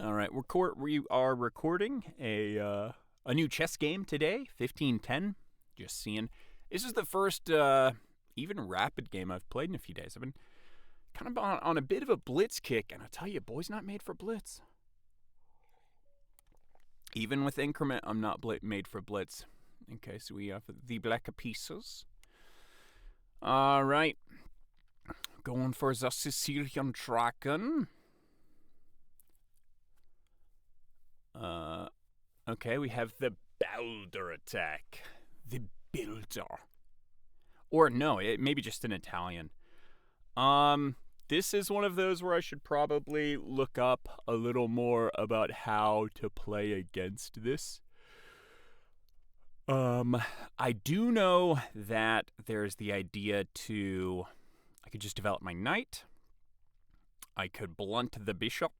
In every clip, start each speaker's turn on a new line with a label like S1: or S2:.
S1: All right, we are recording a new chess game today, 1510. Just seeing. This is the first even rapid game I've played in a few days. I've been kind of on a bit of a blitz kick, and I tell you, boy's not made for blitz. Even with increment, I'm not made for blitz. Okay, so we have the black pieces. All right, going for the Sicilian dragon. Okay, we have the Builder attack. The Builder. Or no, it may be just an Italian. This is one of those where I should probably look up a little more about how to play against this. I do know that there's the idea I could just develop my knight. I could blunt the bishop.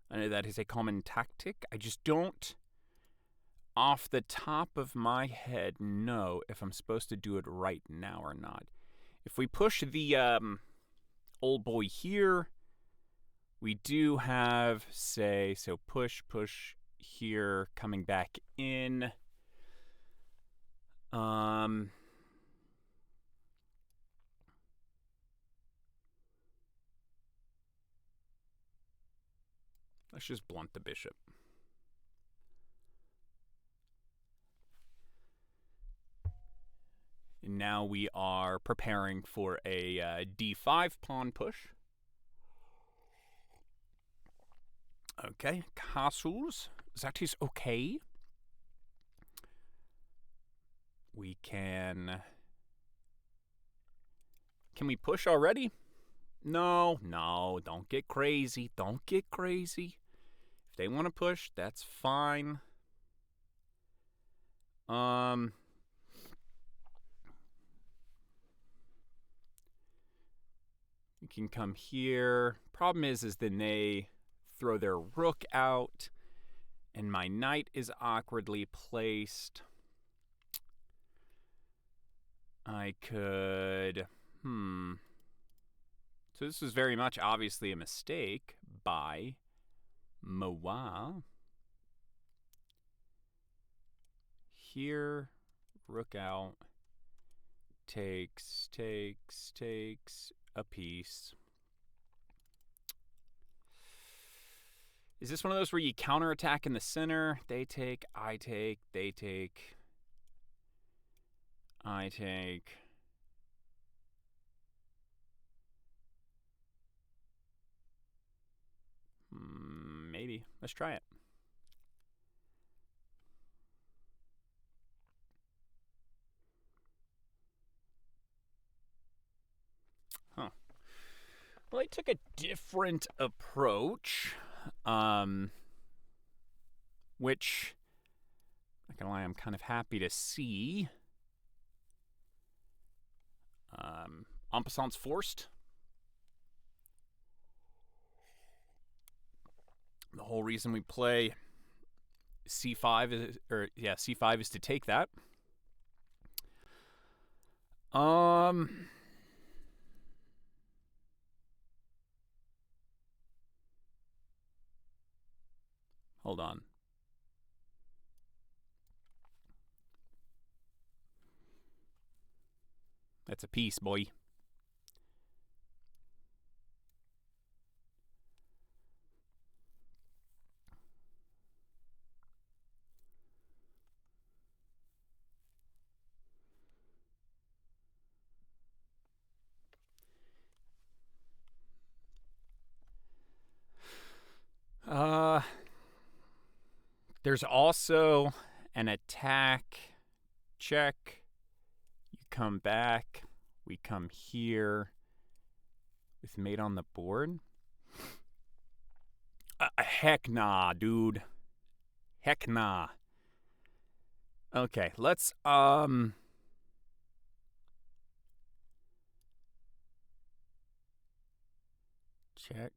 S1: I know that is a common tactic. I just don't, off the top of my head, know if I'm supposed to do it right now or not. If we push the old boy here, we do have, so push here, coming back in. Let's just blunt the bishop. And now we are preparing for a d5 pawn push. Okay, castles. That is okay. We can we push already? No, don't get crazy. Don't get crazy. If they want to push, that's fine. You can come here. Problem is then they throw their rook out, and my knight is awkwardly placed. I could, So this was very much obviously a mistake by Moa. Here, rook out, takes a piece. Is this one of those where you counterattack in the center? They take, I take, they take, I take. Maybe. Let's try it. Huh. Well, I took a different approach, which, not gonna lie, I'm kind of happy to see. En passant's forced. The whole reason we play c5 c5 is to take that. Hold on. That's a piece, boy. There's also an attack check. You come back. We come here with mate on the board. Heck nah, dude. Heck nah. Okay, let's check.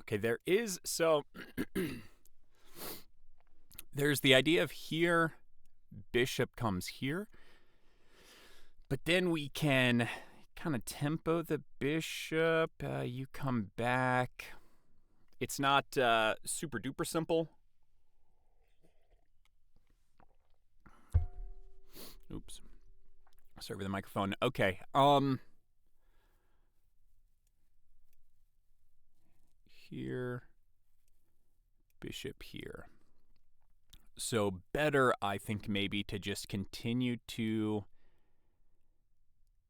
S1: Okay, there is, so there's the idea of here, bishop comes here, but then we can kind of tempo the bishop. You come back. It's not super duper simple. Oops. Sorry for the microphone. Okay. Here, bishop here. So better, I think, maybe to just continue to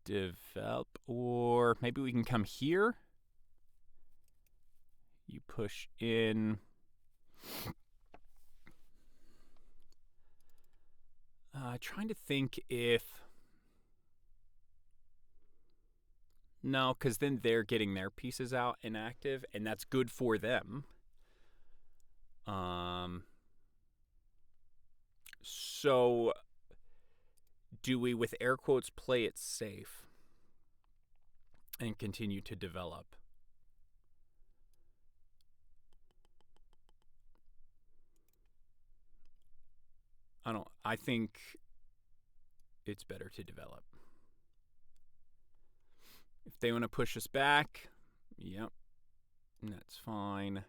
S1: develop, or maybe we can come here. You push in. Trying to think if... No, because then they're getting their pieces out inactive, and that's good for them. So do we, with air quotes, play it safe and continue to develop? I think it's better to develop. If they want to push us back, yep, that's fine.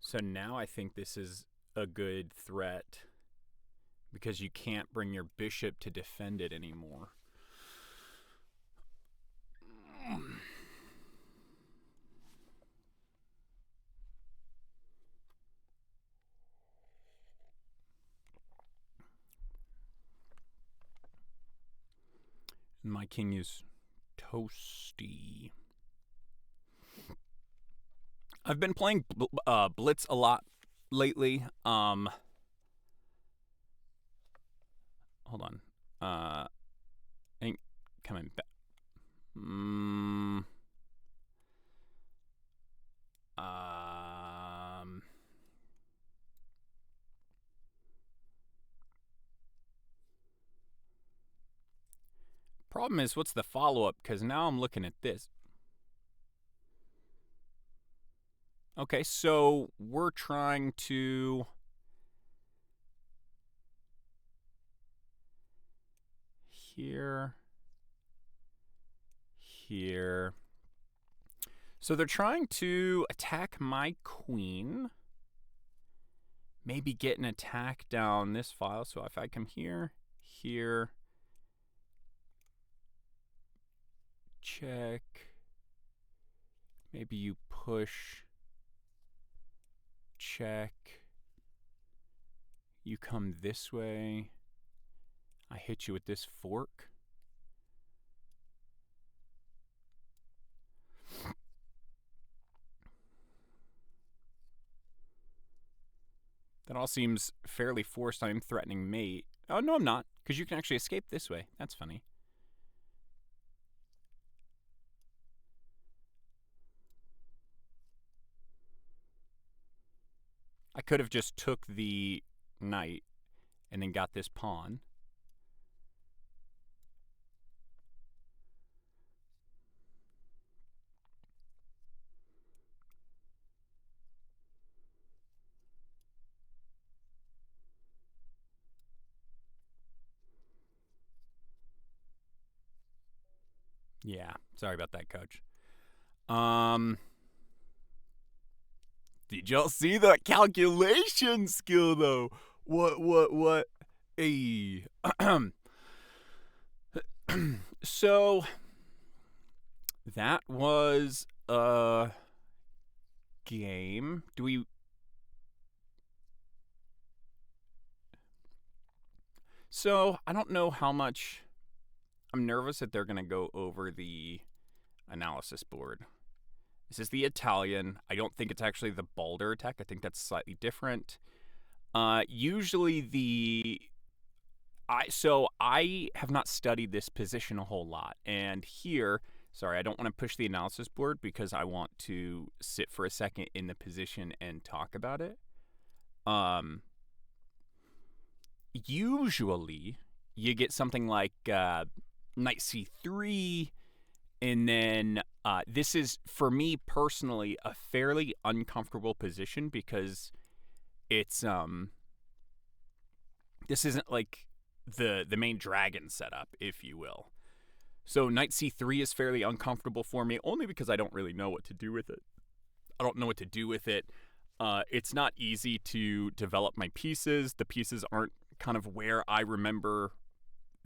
S1: So now I think this is a good threat because you can't bring your bishop to defend it anymore. My king is toasty. I've been playing Blitz a lot lately. Hold on. Ain't coming back. Problem is, what's the follow-up? Because now I'm looking at this. Okay, so we're trying to... Here. So they're trying to attack my queen. Maybe get an attack down this file. So if I come here, check. Maybe you push, check. You come this way. I hit you with this fork. That all seems fairly forced. I'm threatening mate. Oh, no, I'm not, because you can actually escape this way. That's funny. I could have just took the knight and then got this pawn. Yeah, sorry about that, coach. Did y'all see that calculation skill, though? What? Hey. So, that was a game. Do we... So, I don't know how much... I'm nervous that they're going to go over the analysis board. This is the Italian. I don't think it's actually the Balder attack. I think that's slightly different. Usually I have not studied this position a whole lot. And here, Sorry, I don't want to push the analysis board because I want to sit for a second in the position and talk about it. Usually, you get something like knight c3, and then this is, for me personally, a fairly uncomfortable position because it's this isn't like the main dragon setup, if you will. So knight c3 is fairly uncomfortable for me, only because I don't really know what to do with it. I don't know what to do with it. It's not easy to develop my pieces. The pieces aren't kind of where I remember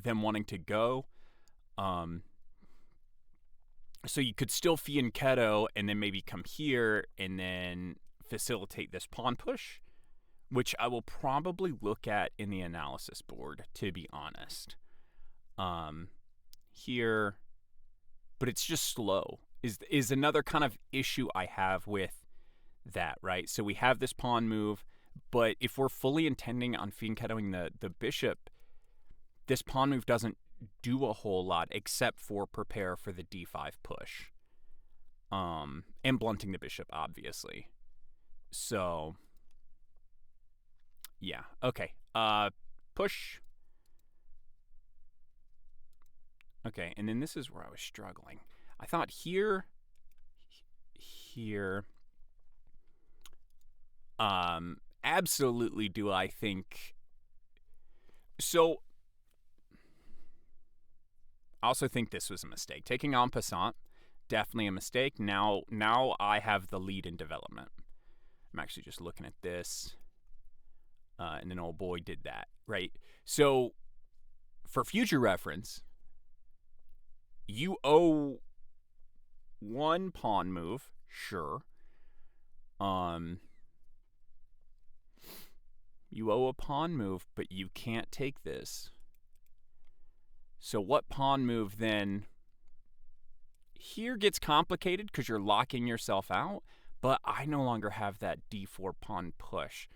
S1: them wanting to go. So you could still fianchetto and then maybe come here and then facilitate this pawn push, which I will probably look at in the analysis board, to be honest. Here, but it's just slow, is another kind of issue I have with that, right? So we have this pawn move, but if we're fully intending on fianchettoing the bishop, this pawn move doesn't do a whole lot except for prepare for the d5 push. And blunting the bishop, obviously. So, yeah. Okay. Push. Okay, and then this is where I was struggling. I thought here, absolutely do I think. So, I also think this was a mistake. Taking en passant, definitely a mistake. Now I have the lead in development. I'm actually just looking at this. And then old boy did that, right? So, for future reference, you owe one pawn move, sure. You owe a pawn move, but you can't take this. So what pawn move then? Here gets complicated because you're locking yourself out, but I no longer have that d4 pawn push.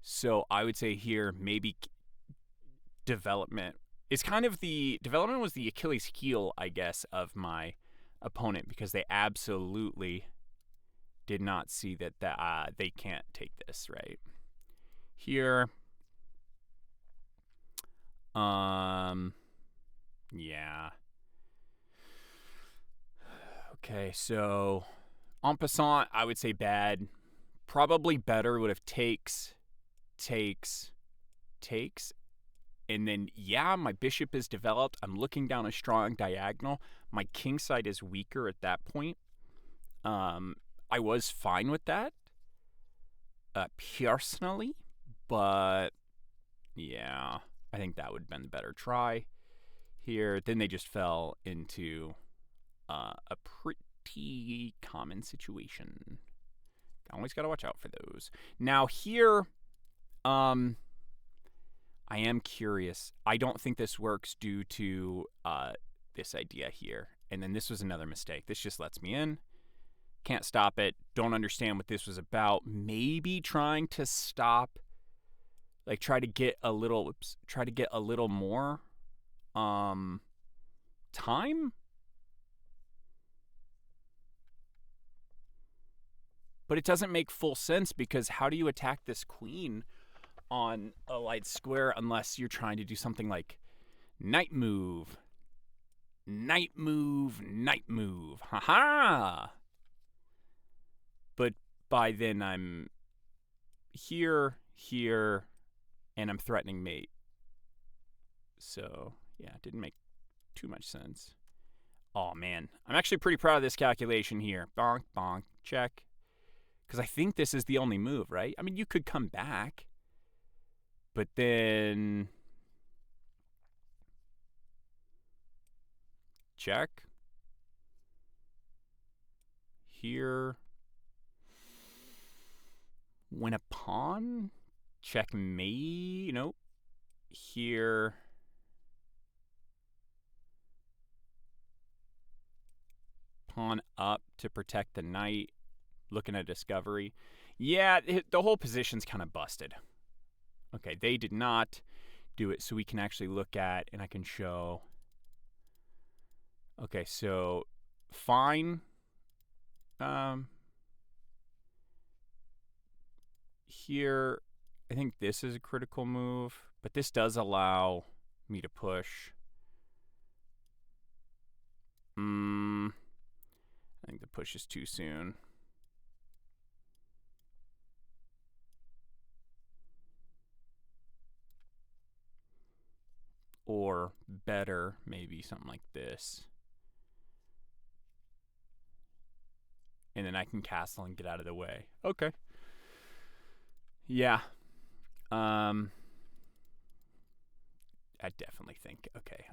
S1: So I would say here maybe development. It's kind of the development was the Achilles heel, I guess, of my opponent because they absolutely did not see that they can't take this, right? Here, yeah. Okay, so en passant, I would say bad. Probably better would have takes, and then, yeah, my bishop is developed. I'm looking down a strong diagonal. My king side is weaker at that point. I was fine with that, personally, but yeah, I think that would have been the better try here. Then they just fell into a pretty common situation. Always got to watch out for those. Now here, I am curious. I don't think this works due to this idea here. And then this was another mistake. This just lets me in. Can't stop it. Don't understand what this was about. Maybe trying to stop, like try to get a little more time. But it doesn't make full sense because how do you attack this queen on a light square unless you're trying to do something like knight move, knight move, knight move. Haha! But by then I'm here, and I'm threatening mate. So, yeah, it didn't make too much sense. Oh, man. I'm actually pretty proud of this calculation here. Bonk, bonk, check. Because I think this is the only move, right? I mean, you could come back. But then check. Here. Win a pawn. Checkmate. Nope. Here. Pawn up to protect the knight. Looking at discovery. Yeah, the whole position's kind of busted. Okay, they did not do it, so we can actually look at, and I can show. Okay, so fine. Here, I think this is a critical move, but this does allow me to push. I think the push is too soon. Or better, maybe something like this. And then I can castle and get out of the way. Okay. Yeah. I definitely think. Okay.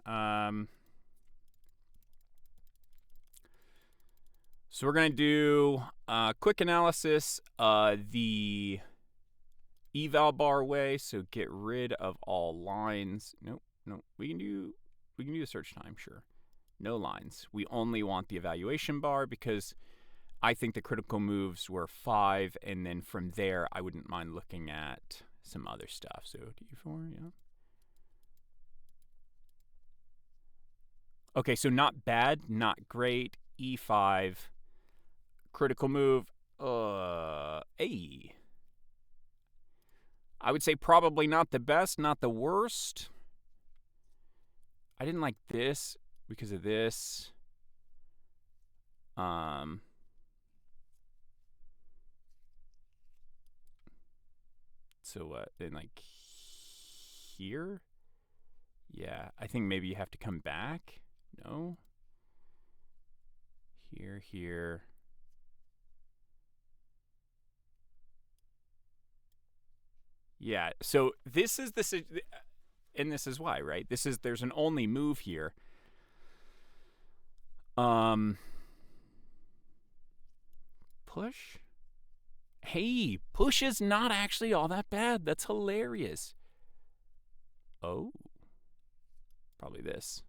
S1: So we're going to do a quick analysis. The eval bar way. So get rid of all lines. Nope. We can do the search time, sure. No lines. We only want the evaluation bar because I think the critical moves were 5, and then from there I wouldn't mind looking at some other stuff. So d4, yeah. Okay, so not bad, not great. e5, critical move. A. I would say probably not the best, not the worst. I didn't like this because of this. So what? Then like here? Yeah, I think maybe you have to come back. No. Here. Yeah, so this is the, and this is why, right? There's an only move here. Push? Hey, push is not actually all that bad. That's hilarious. Oh. Probably this.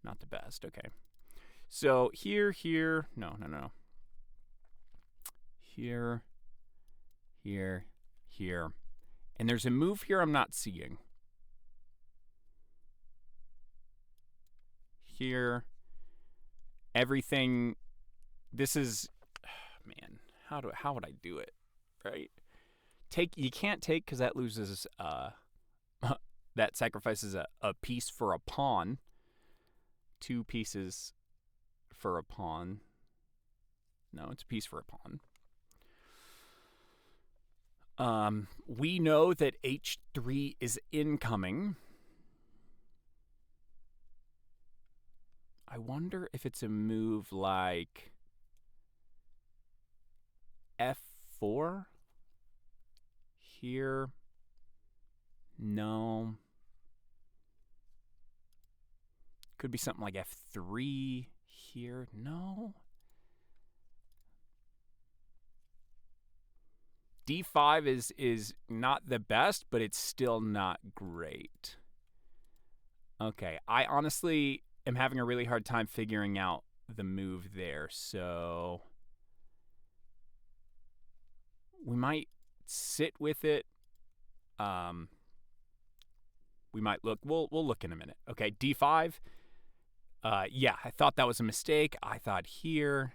S1: Not the best. Okay. So here. No. Here. And there's a move here I'm not seeing. Here. Everything. This is, man, how would I do it, right? You can't take because that loses, that sacrifices a piece for a pawn. 2 pieces for a pawn. No, it's a piece for a pawn. We know that h3 is incoming. I wonder if it's a move like f4 here. No. Could be something like f3 here. No. d5 is not the best, but it's still not great. Okay, I honestly am having a really hard time figuring out the move there, so we might sit with it. We might look. We'll look in a minute. Okay, d5. Yeah, I thought that was a mistake. I thought here.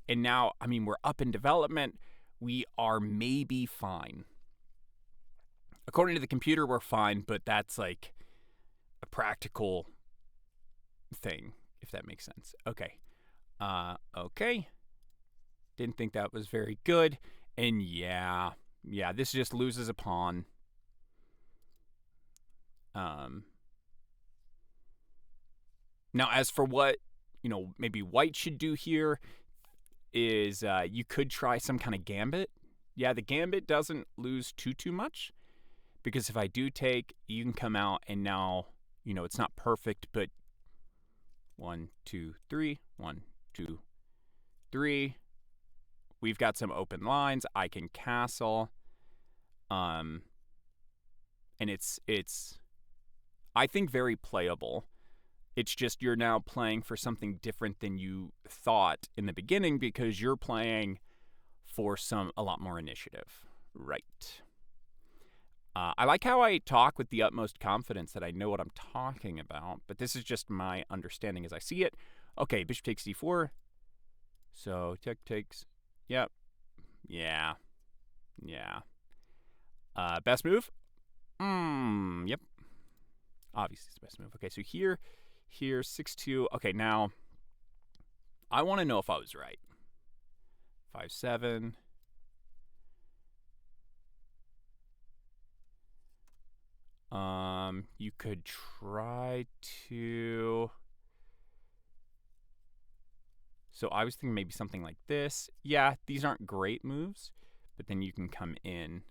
S1: And now, I mean, we're up in development. We are maybe fine. According to the computer, we're fine, but that's like a practical thing, if that makes sense. Okay. Okay. Didn't think that was very good. And yeah, this just loses a pawn. Now, as for what, maybe white should do here is you could try some kind of gambit. Yeah, the gambit doesn't lose too much because if I do take, you can come out and now, it's not perfect, but 1, 2, 3, 1, 2, 3. We've got some open lines. I can castle. And it's I think very playable. It's just you're now playing for something different than you thought in the beginning because you're playing for a lot more initiative. Right. I like how I talk with the utmost confidence that I know what I'm talking about, but this is just my understanding as I see it. Okay, bishop takes d4. So check takes. Yep. Yeah. Yeah. Best move? Yep. Obviously it's the best move. Okay, so here, 6-2. Okay, now I want to know if I was right. 5-7. You could try to. So I was thinking maybe something like this. Yeah, these aren't great moves, but then you can come in.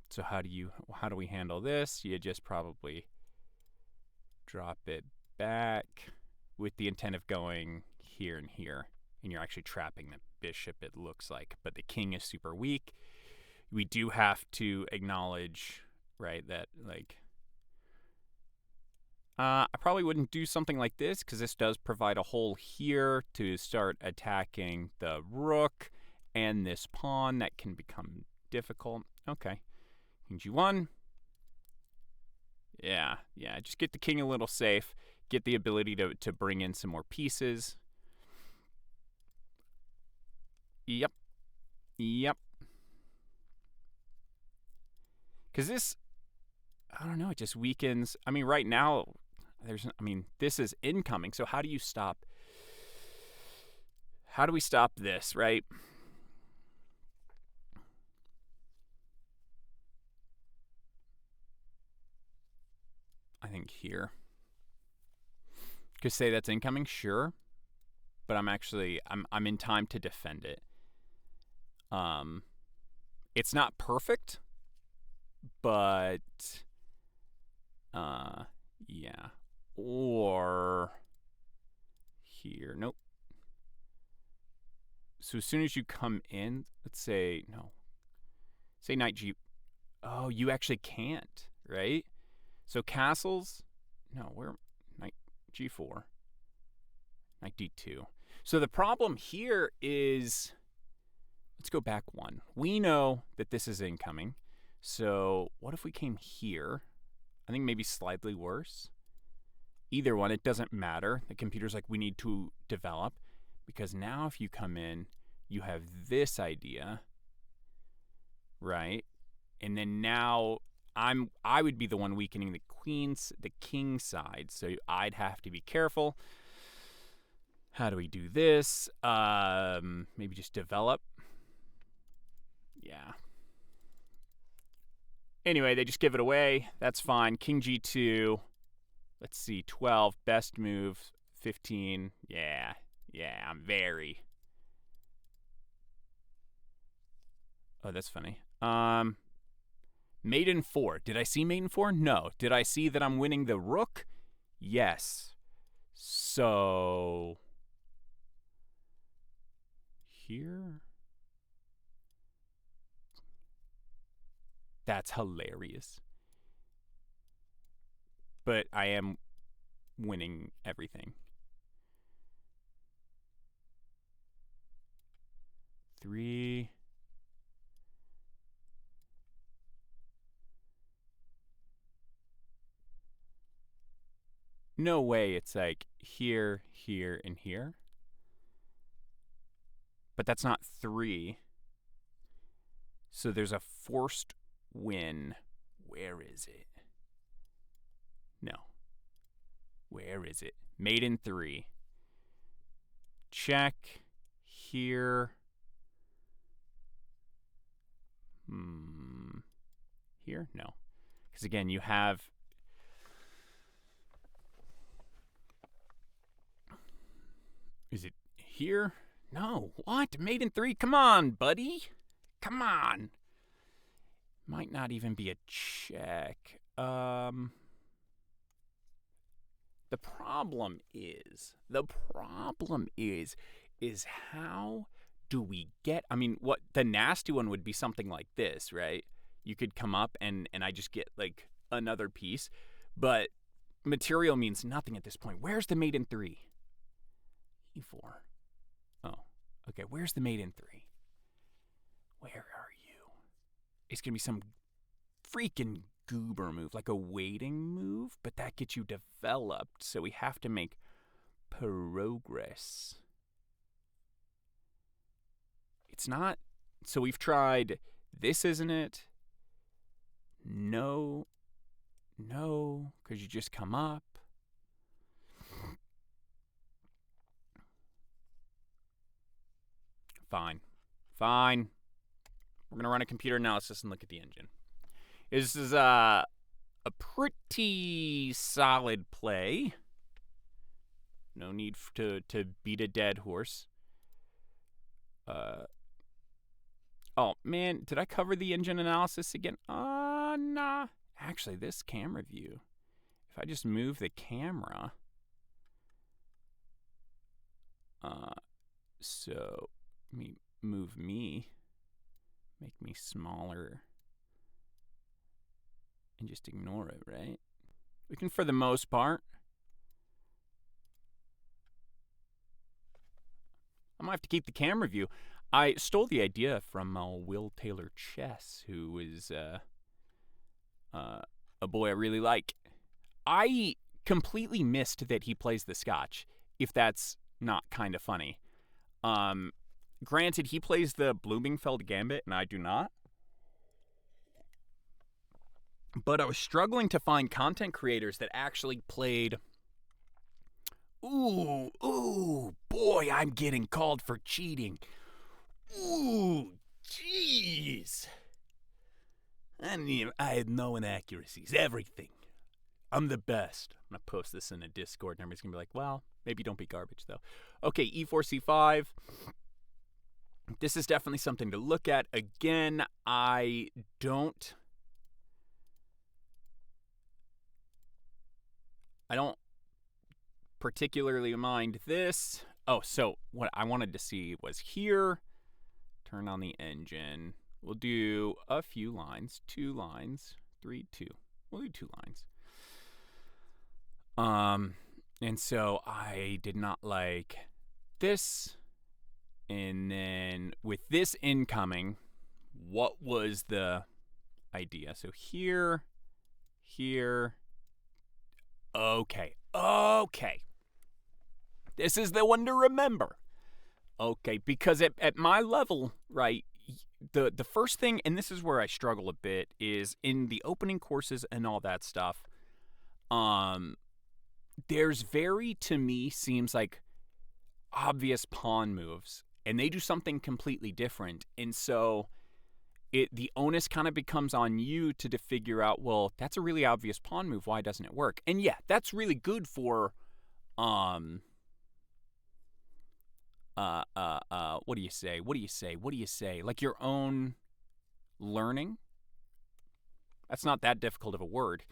S1: So how do we handle this? You just probably drop it back with the intent of going here and here, and you're actually trapping the bishop, it looks like, but the king is super weak. We do have to acknowledge, right, that like I probably wouldn't do something like this because this does provide a hole here to start attacking the rook and this pawn that can become difficult. Okay, king g1. Yeah, just get the king a little safe, get the ability to bring in some more pieces. Yep. Because this, I don't know, it just weakens. I mean, right now, this is incoming, so how do you stop? How do we stop this, right? I think here. Could say that's incoming, sure, but I'm in time to defend it. It's not perfect, but yeah. Or here, nope. So as soon as you come in, let's say knight g. Oh, you actually can't, right? So castles, no, we're knight g4, knight d2. So the problem here is, let's go back one. We know that this is incoming. So what if we came here? I think maybe slightly worse. Either one, it doesn't matter. The computer's like, we need to develop, because now if you come in, you have this idea, right? And then now I would be the one weakening the king side, so I'd have to be careful. How do we do this? Maybe just develop. Yeah. Anyway, they just give it away. That's fine. King g2. Let's see, 12, best move, 15. Yeah, I'm very. Oh, that's funny. Maiden 4. Did I see Maiden 4? No. Did I see that I'm winning the rook? Yes. So here. That's hilarious. But I am winning everything. 3. No way it's like here, here, and here. But that's not 3. So there's a forced win. Where is it? No. Where is it? Maiden 3. Check. Here. Here? No. Because again, you have. Is it here? No. What? Maiden 3? Come on, buddy. Come on. Might not even be a check. The problem is how do we get, I mean, what the nasty one would be something like this, right? You could come up and I just get like another piece, but material means nothing at this point. Where's the maiden 3? e4. Oh, okay. Where's the mate in 3? Where are you? It's going to be some freaking goober move, like a waiting move, but that gets you developed, so we have to make progress. It's not. So we've tried this, isn't it? No, because you just come up. Fine. We're going to run a computer analysis and look at the engine. This is a pretty solid play. No need to beat a dead horse. Oh, man, did I cover the engine analysis again? Nah. Actually, this camera view, if I just move the camera, so move me, make me smaller, and just ignore it, right? We can, for the most part. I might have to keep the camera view. I stole the idea from Will Taylor Chess, who is a boy I really like. I completely missed that he plays the Scotch, if that's not kind of funny. Granted, he plays the Bloomingfeld Gambit, and I do not. But I was struggling to find content creators that actually played. Ooh, boy, I'm getting called for cheating. Ooh, jeez. I had no inaccuracies, everything. I'm the best. I'm going to post this in a Discord, and everybody's going to be like, well, maybe don't be garbage, though. Okay, e4, c5. This is definitely something to look at. Again, I don't particularly mind this. Oh, so what I wanted to see was here. Turn on the engine. We'll do a few lines. 2 lines. 3, 2. We'll do 2 lines. And so I did not like this. And then with this incoming, what was the idea? So here. Okay. This is the one to remember. Okay, because at my level, right, the first thing, and this is where I struggle a bit, is in the opening courses and all that stuff, there's very, to me, seems like obvious pawn moves, and they do something completely different. And so the onus kind of becomes on you to figure out, well, that's a really obvious pawn move. Why doesn't it work? And yeah, that's really good for, what do you say? Like your own learning. That's not that difficult of a word.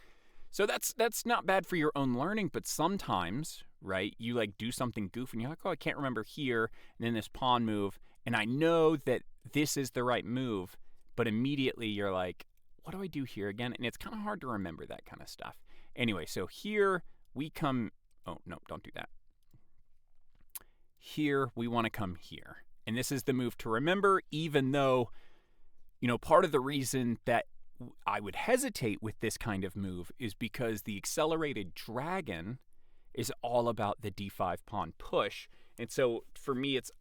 S1: So that's not bad for your own learning, but sometimes, right, you like do something goofy and you're like, oh, I can't remember here, and then this pawn move, and I know that this is the right move, but immediately you're like, what do I do here again? And it's kind of hard to remember that kind of stuff. Anyway, so here we come, oh, no, don't do that. Here, we want to come here. And this is the move to remember, even though, part of the reason that I would hesitate with this kind of move is because the accelerated dragon is all about the d5 pawn push. And so for me, it's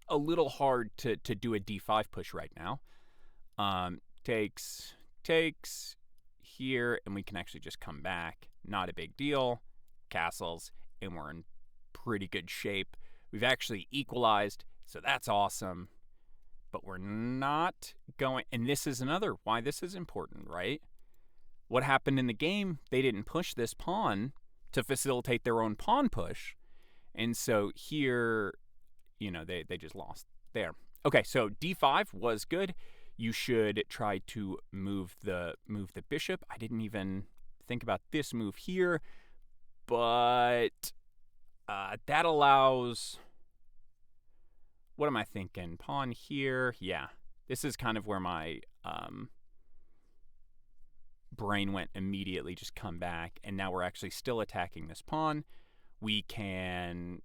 S1: a little hard to do a d5 push right now. Takes here, and we can actually just come back. Not a big deal. Castles, and we're in pretty good shape. We've actually equalized, so that's awesome. But we're not going, and this is another why this is important, right? What happened in the game, they didn't push this pawn to facilitate their own pawn push. And so here, they just lost there. Okay, so d5 was good. You should try to move the bishop. I didn't even think about this move here, but that allows. What am I thinking? Pawn here. Yeah, this is kind of where my brain went immediately. Just come back, and now we're actually still attacking this pawn. We can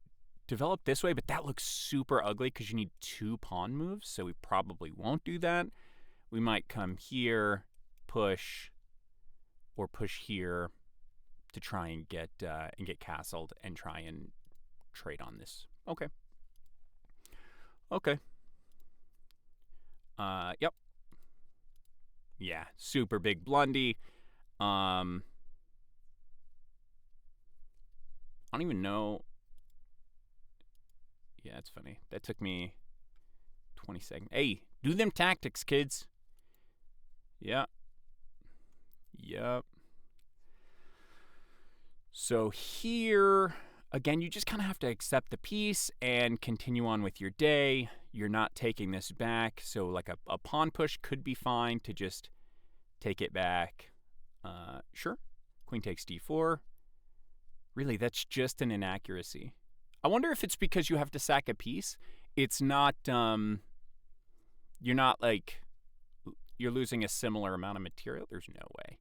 S1: develop this way, but that looks super ugly because you need 2 pawn moves, so we probably won't do that. We might come here, push, or push here to try and get castled and try and trade on this. Okay. Okay. Yep. Yeah, super big blundy. I don't even know. Yeah, it's funny. That took me 20 seconds. Hey, do them tactics, kids. Yeah. Yep. So here, again, you just kind of have to accept the piece and continue on with your day. You're not taking this back. So like a pawn push could be fine to just take it back. Sure. Queen takes d4. Really, that's just an inaccuracy. I wonder if it's because you have to sack a piece. It's not, you're not like, you're losing a similar amount of material. There's no way.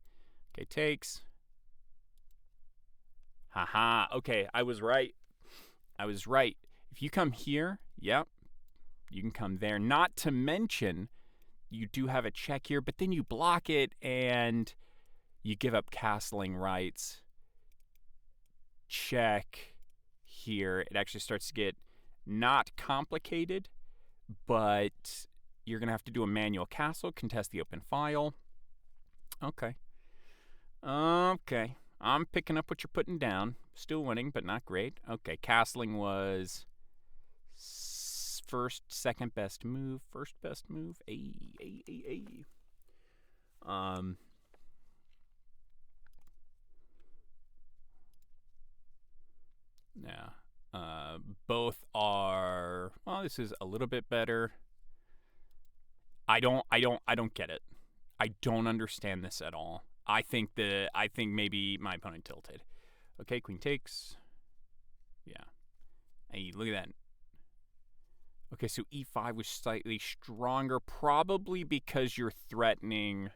S1: Okay, takes. Haha. Okay, I was right. I was right. If you come here, yep, you can come there. Not to mention, you do have a check here, but then you block it and you give up castling rights. Check here. It actually starts to get not complicated, but you're going to have to do a manual castle, contest the open file. Okay. Okay. I'm picking up what you're putting down. Still winning, but not great. Okay, castling was first, second best move, first best move. Yeah. Both are, well, this is a little bit better. I don't get it. I don't understand this at all. I think maybe my opponent tilted. Okay, queen takes. Yeah. Hey, look at that. Okay, so e5 was slightly stronger, probably because you're threatening.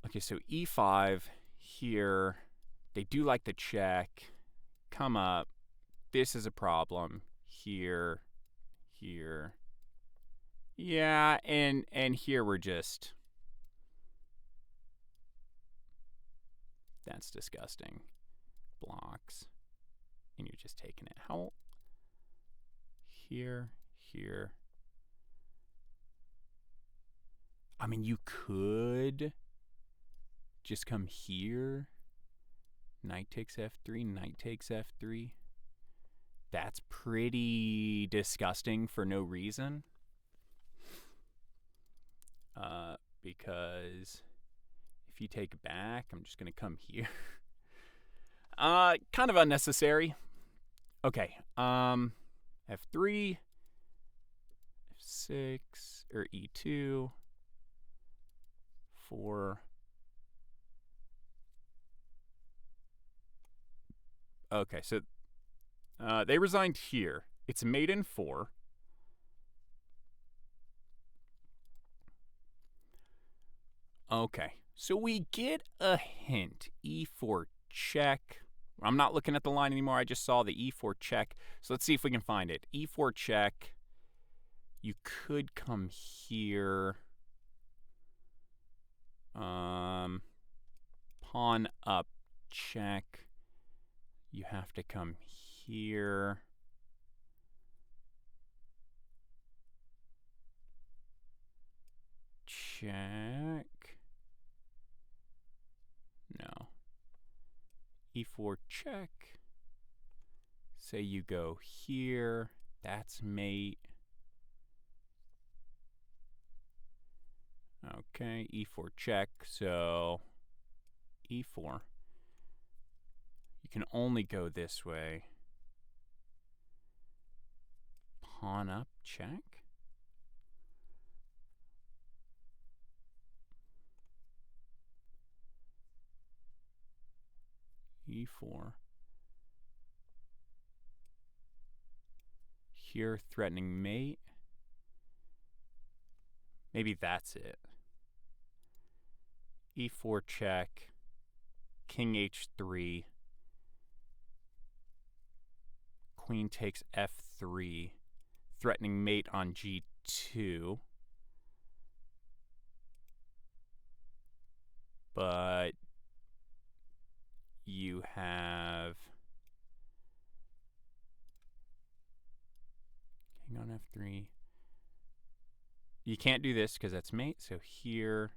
S1: Okay, so e5 here. They do like the check. Come up. This is a problem. Here. Here. Yeah, and here we're just. That's disgusting. Blocks. And you're just taking it. How? Here. Here. I mean, you could just come here. Knight takes f3. Knight takes f3. That's pretty disgusting for no reason. Because if you take back, I'm just going to come here. Kind of unnecessary. Okay. F3, F6, or E2, 4. Okay, so they resigned here. It's mate in 4. Okay, so we get a hint. E4 check. I'm not looking at the line anymore. I just saw the E4 check. So let's see if we can find it. E4 check. You could come here. Pawn up check. You have to come here. Check. No. E4 check. Say you go here. That's mate. Okay, E4 check. So E4. You can only go this way. Pawn up check. E4. Here, threatening mate. Maybe that's it. E4 check. King H3. Queen takes f3, threatening mate on g2. But you have king on f3. You can't do this because that's mate, so here.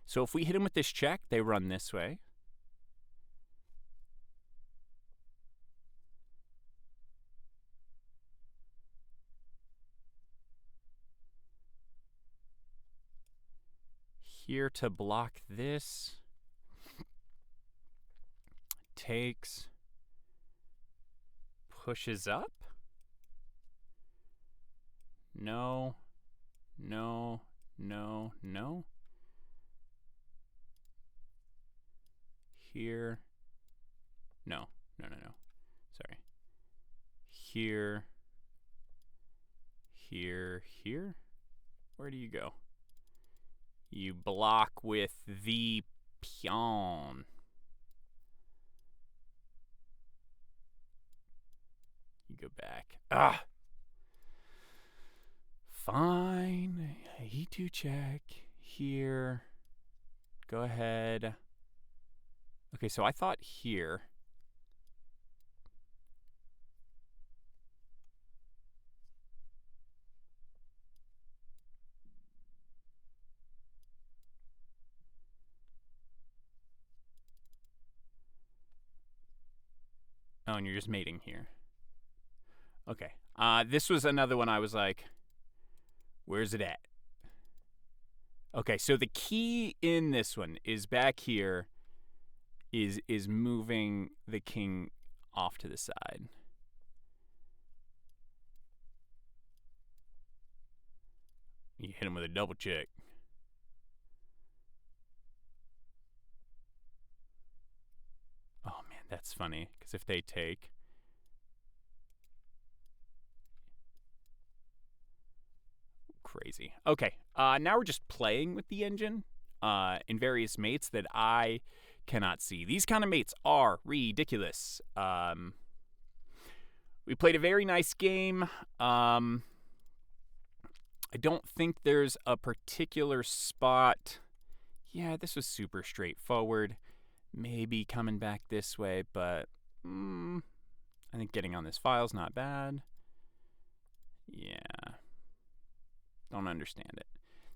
S1: So if we hit him with this check, they run this way. Here to block this. Takes. Pushes up. No. No. No. No. Here. No. No, no, no. Sorry. Here. Here. Here. Where do you go? You block with the pawn. You go back. Ah! Fine. E2 check. Here. Go ahead. Okay, so I thought here. Oh, and you're just mating here. Okay. This was another one I was like, where's it at? Okay, so the key in this one is back here is moving the king off to the side. You hit him with a double check. Oh, man, that's funny, because if they take... Crazy. Okay, now we're just playing with the engine in various mates that I cannot see. These kind of mates are ridiculous. We played a very nice game. I don't think there's a particular spot. Yeah, this was super straightforward. Maybe coming back this way, but I think getting on this file's not bad. Yeah. Don't understand it.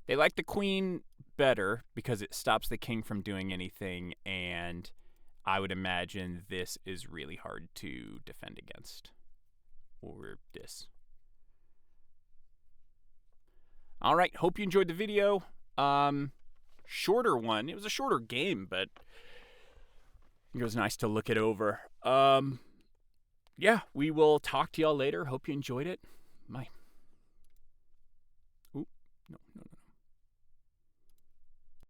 S1: They like the queen better because it stops the king from doing anything, and I would imagine this is really hard to defend against. Or this. All right, hope you enjoyed the video. Shorter one. It was a shorter game, but it was nice to look it over. Yeah, we will talk to y'all later. Hope you enjoyed it. Bye.